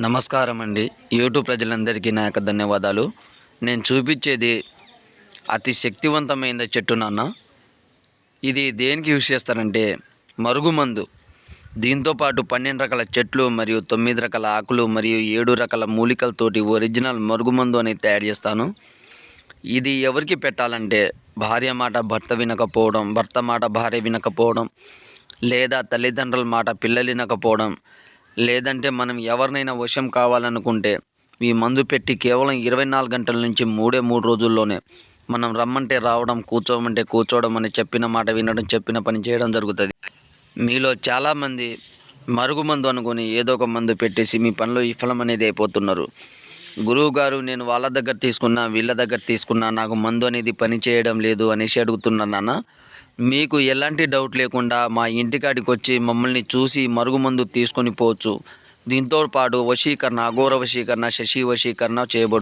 నమస్కారం అండి. యూట్యూబ్ ప్రజలందరికీ నా యొక్క ధన్యవాదాలు. నేను చూపించేది అతి శక్తివంతమైన చెట్టు నాన్న. ఇది దేనికి యూజ్ చేస్తారంటే మరుగుమందు. దీంతోపాటు 12 రకాల చెట్లు మరియు 9 రకాల ఆకులు మరియు 7 రకాల మూలికలతోటి ఒరిజినల్ మరుగుమందు అనేది తయారు చేస్తాను. ఇది ఎవరికి పెట్టాలంటే భార్య మాట భర్త వినకపోవడం, భర్త మాట భార్య వినకపోవడం, లేదా తల్లిదండ్రుల మాట పిల్లలు వినకపోవడం, లేదంటే మనం ఎవరినైనా వశం కావాలనుకుంటే ఈ మందు పెట్టి కేవలం 24 గంటల నుంచి 3 రోజుల్లోనే మనం రమ్మంటే రావడం, కూర్చోమంటే కూర్చోవడం అని చెప్పిన మాట వినడం, చెప్పిన పని చేయడం జరుగుతుంది. మీలో చాలామంది మరుగుమందు అనుకొని ఏదో ఒక మందు పెట్టేసి మీ పనిలో విఫలం అనేది అయిపోతున్నారు. గురువు గారు, నేను వాళ్ళ దగ్గర తీసుకున్నా, వీళ్ళ దగ్గర తీసుకున్నా, నాకు మందు అనేది పని చేయడం లేదు అనేసి అడుగుతున్నాను నాన్న. మీకు ఎలాంటి డౌట్ లేకుండా మా ఇంటికాడికి వచ్చి మమ్మల్ని చూసి మరుగుమందు తీసుకొని పోవచ్చు. దీంతో పాటు వశీకరణ, అఘోర వశీకరణ, శశి వశీకరణ చేయబడుతుంది.